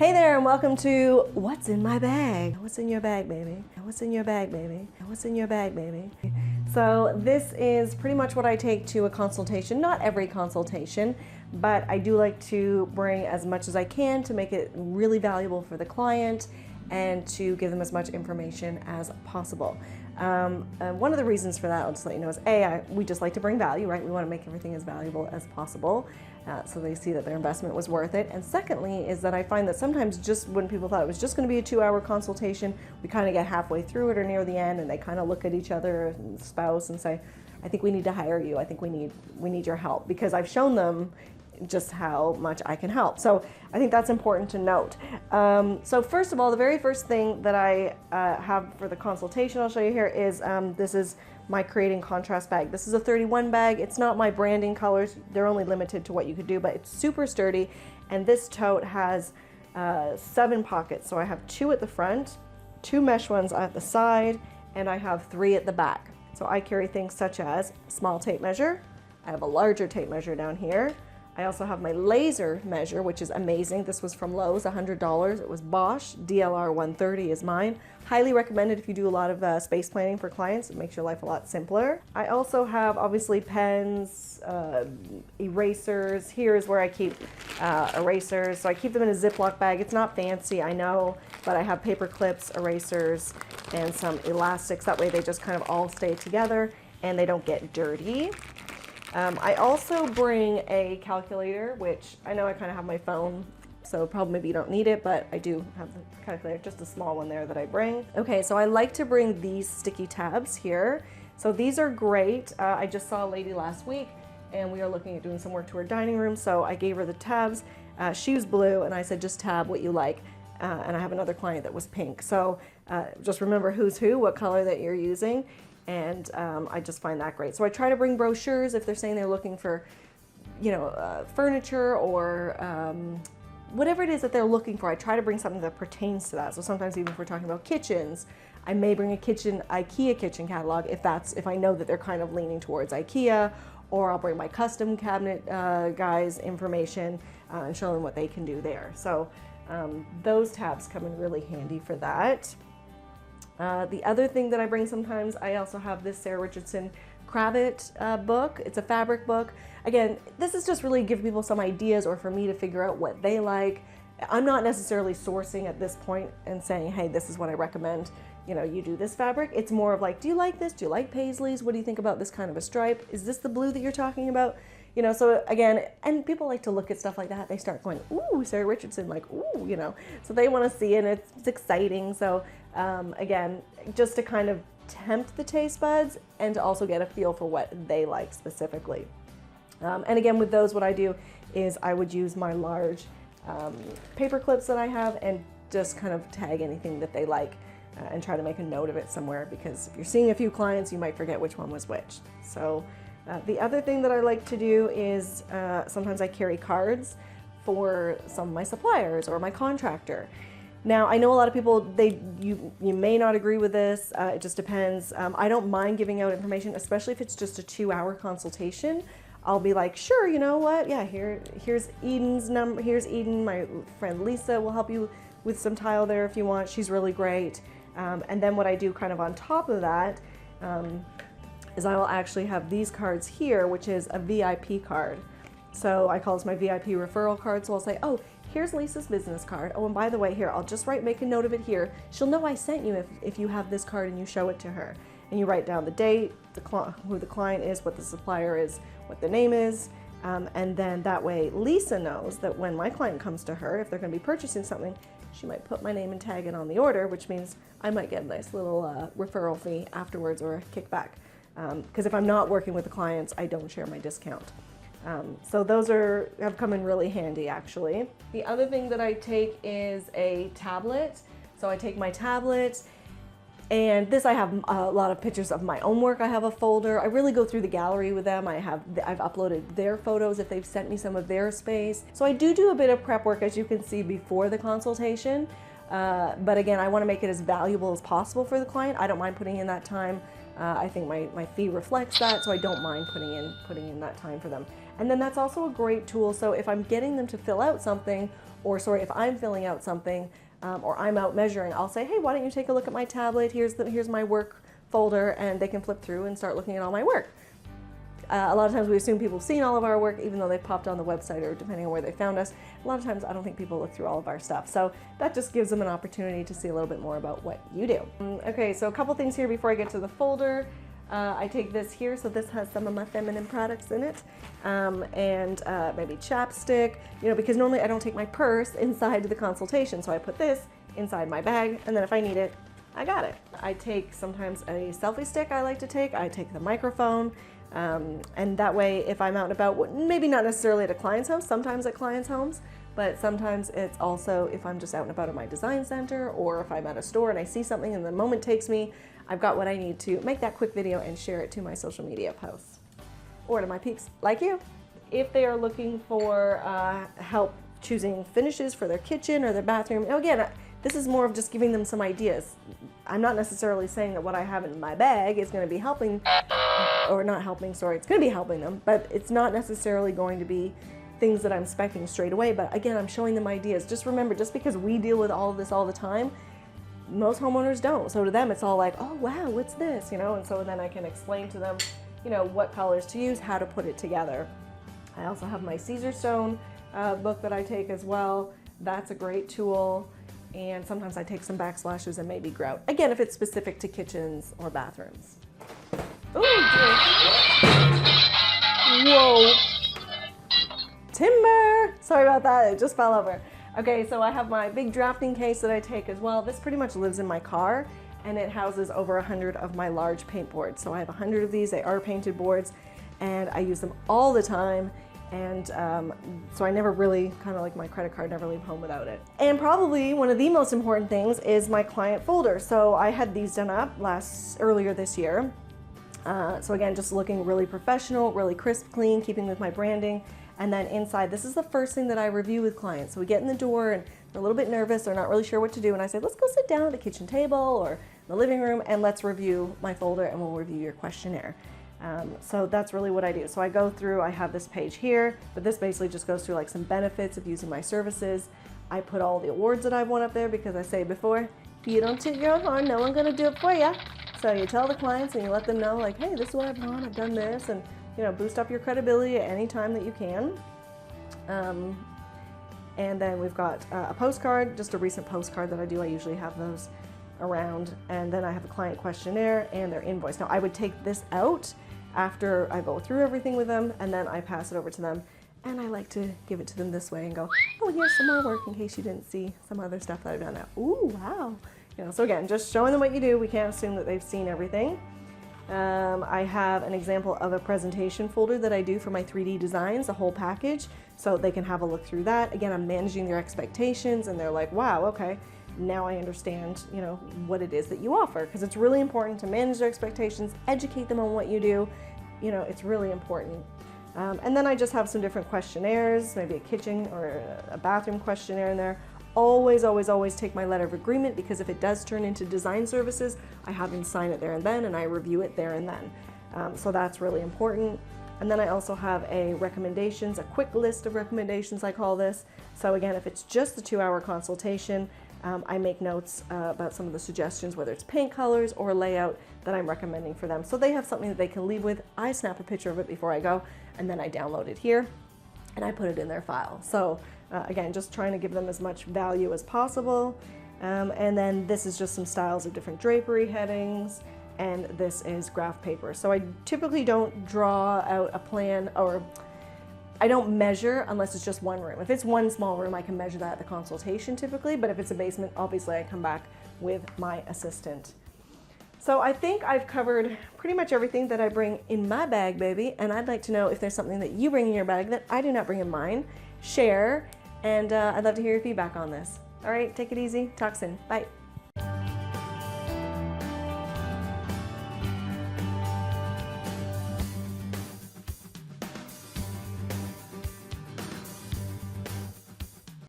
Hey there, and welcome to What's in My Bag? What's in your bag, baby? What's in your bag, baby? What's in your bag, baby? So this is pretty much what I take to a consultation. Not every consultation, but I do like to bring as much as I can to make it really valuable for the client and to give them as much information as possible. One of the reasons for that, I'll just let you know, is we just like to bring value, right? We want to make everything as valuable as possible so they see that their investment was worth it. And secondly is that I find that sometimes just when people thought it was just going to be a 2-hour consultation, we kind of get halfway through it or near the end and they kind of look at each other and spouse and say, I think we need to hire you. I think we need your help, because I've shown them just how much I can help. So I think that's important to note. So first of all, the very first thing that I have for the consultation I'll show you here is this is my Creating Contrast bag. This is a 31 bag. It's not my branding colors. They're only limited to what you could do, but it's super sturdy. And this tote has 7 pockets. So I have 2 at the front, 2 mesh ones at the side, and I have 3 at the back. So I carry things such as a small tape measure. I have a larger tape measure down here. I also have my laser measure, which is amazing. This was from Lowe's, $100. It was Bosch, DLR 130 is mine. Highly recommended if you do a lot of space planning for clients. It makes your life a lot simpler. I also have obviously pens, erasers. Here's where I keep erasers. So I keep them in a Ziploc bag. It's not fancy, I know, but I have paper clips, erasers, and some elastics. That way they just kind of all stay together and they don't get dirty. I also bring a calculator, which I know I kind of have my phone, so probably maybe you don't need it, but I do have the calculator, just a small one there that I bring. Okay, so I like to bring these sticky tabs here. So these are great. I just saw a lady last week and we are looking at doing some work to her dining room, so I gave her the tabs. She was blue and I said, just tab what you like. And I have another client that was pink. So just remember who's who, what color that you're using. And I just find that great. So I try to bring brochures if they're saying they're looking for, furniture or whatever it is that they're looking for. I try to bring something that pertains to that. So sometimes even if we're talking about kitchens, I may bring a IKEA kitchen catalog if I know that they're kind of leaning towards IKEA, or I'll bring my custom cabinet guys information and show them what they can do there. So those tabs come in really handy for that. The other thing that I bring sometimes, I also have this Sarah Richardson Cravat book. It's a fabric book. Again, this is just really give people some ideas or for me to figure out what they like. I'm not necessarily sourcing at this point and saying, hey, this is what I recommend. You do this fabric. It's more of like, do you like this? Do you like Paisleys? What do you think about this kind of a stripe? Is this the blue that you're talking about? So again, and people like to look at stuff like that. They start going, ooh, Sarah Richardson, like, ooh, so they want to see it and it's exciting. So again, just to kind of tempt the taste buds and to also get a feel for what they like specifically. And again, with those, what I do is I would use my large paper clips that I have and just kind of tag anything that they like and try to make a note of it somewhere, because if you're seeing a few clients, you might forget which one was which. So the other thing that I like to do is sometimes I carry cards for some of my suppliers or my contractor. Now, I know a lot of people, you may not agree with this, it just depends. I don't mind giving out information, especially if it's just a 2-hour consultation. I'll be like, sure, you know what, yeah, here's Eden's number, here's Eden, my friend Lisa will help you with some tile there if you want, she's really great. And then what I do kind of on top of that is I will actually have these cards here, which is a VIP card. So I call this my VIP referral card, so I'll say, oh, here's Lisa's business card. Oh, and by the way, here, I'll just make a note of it here. She'll know I sent you if you have this card and you show it to her. And you write down the date, who the client is, what the supplier is, what the name is. And then that way Lisa knows that when my client comes to her, if they're going to be purchasing something, she might put my name and tag it on the order, which means I might get a nice little referral fee afterwards or a kickback. Because if I'm not working with the clients, I don't share my discount. So those have come in really handy, actually. The other thing that I take is a tablet. So I take my tablet, and this I have a lot of pictures of my own work. I have a folder. I really go through the gallery with them. I've uploaded their photos if they've sent me some of their space. So I do a bit of prep work, as you can see, before the consultation. But again, I want to make it as valuable as possible for the client. I don't mind putting in that time. I think my fee reflects that, so I don't mind putting in that time for them. And then that's also a great tool. So if I'm getting them to fill out something, or sorry, if I'm filling out something or I'm out measuring, I'll say, hey, why don't you take a look at my tablet? Here's my work folder, and they can flip through and start looking at all my work. A lot of times we assume people have seen all of our work, even though they've popped on the website or depending on where they found us. A lot of times I don't think people look through all of our stuff. So that just gives them an opportunity to see a little bit more about what you do. Okay, so a couple things here before I get to the folder. I take this here, so this has some of my feminine products in it, and maybe chapstick, because normally I don't take my purse inside the consultation, so I put this inside my bag, and then if I need it, I got it. I take sometimes a selfie stick I take the microphone, and that way if I'm out and about, maybe not necessarily at a client's house, sometimes at clients' homes, but sometimes it's also if I'm just out and about at my design center, or if I'm at a store and I see something and the moment takes me, I've got what I need to make that quick video and share it to my social media posts, or to my peeps like you. If they are looking for help choosing finishes for their kitchen or their bathroom, again, this is more of just giving them some ideas. I'm not necessarily saying that what I have in my bag is going to be helping, or not helping, sorry, it's going to be helping them, but it's not necessarily going to be things that I'm speccing straight away. But again, I'm showing them ideas. Just remember, just because we deal with all of this all the time, most homeowners don't. So to them, it's all like, oh wow, what's this? And so then I can explain to them, what colors to use, how to put it together. I also have my Caesar Stone book that I take as well. That's a great tool. And sometimes I take some backslashes and maybe grout. Again, if it's specific to kitchens or bathrooms. Ooh, dear. Whoa. Timber! Sorry about that, it just fell over. Okay, so I have my big drafting case that I take as well. This pretty much lives in my car, and it houses over 100 of my large paint boards. So I have 100 of these, they are painted boards, and I use them all the time. And so I never really, kind of like my credit card, never leave home without it. And probably one of the most important things is my client folder. So I had these done up earlier this year. So again, just looking really professional, really crisp, clean, keeping with my branding. And then inside, this is the first thing that I review with clients. So we get in the door and they're a little bit nervous, they're not really sure what to do. And I say, let's go sit down at the kitchen table or the living room and let's review my folder and we'll review your questionnaire. So that's really what I do. So I go through, I have this page here, but this basically just goes through like some benefits of using my services. I put all the awards that I've won up there because I say before, if you don't toot your own horn, no one's gonna do it for you. So you tell the clients and you let them know like, hey, this is what I've won, I've done this, and boost up your credibility at any time that you can. And then we've got a postcard, just a recent postcard that I do. I usually have those around. And then I have a client questionnaire and their invoice. Now I would take this out after I go through everything with them, and then I pass it over to them. And I like to give it to them this way and go, oh, here's some more work in case you didn't see some other stuff that I've done. Now, ooh, wow. So again, just showing them what you do. We can't assume that they've seen everything. I have an example of a presentation folder that I do for my 3D designs, the whole package, so they can have a look through that. Again, I'm managing their expectations and they're like, wow, okay, now I understand, what it is that you offer, because it's really important to manage their expectations, educate them on what you do. It's really important. And then I just have some different questionnaires, maybe a kitchen or a bathroom questionnaire in there. Always, always, always take my letter of agreement, because if it does turn into design services, I have them sign it there and then, and I review it there and then. So that's really important. And then I also have a quick list of recommendations, I call this. So again, if it's just the 2-hour consultation, I make notes about some of the suggestions, whether it's paint colors or layout that I'm recommending for them. So they have something that they can leave with. I snap a picture of it before I go, and then I download it here and I put it in their file. So again, just trying to give them as much value as possible. And then this is just some styles of different drapery headings, and this is graph paper. So I typically don't draw out a plan, or I don't measure unless it's just one room. If it's one small room, I can measure that at the consultation typically, but if it's a basement, obviously I come back with my assistant. So I think I've covered pretty much everything that I bring in my bag, baby, and I'd like to know if there's something that you bring in your bag that I do not bring in mine. Share, and I'd love to hear your feedback on this. All right, take it easy. Talk soon. Bye.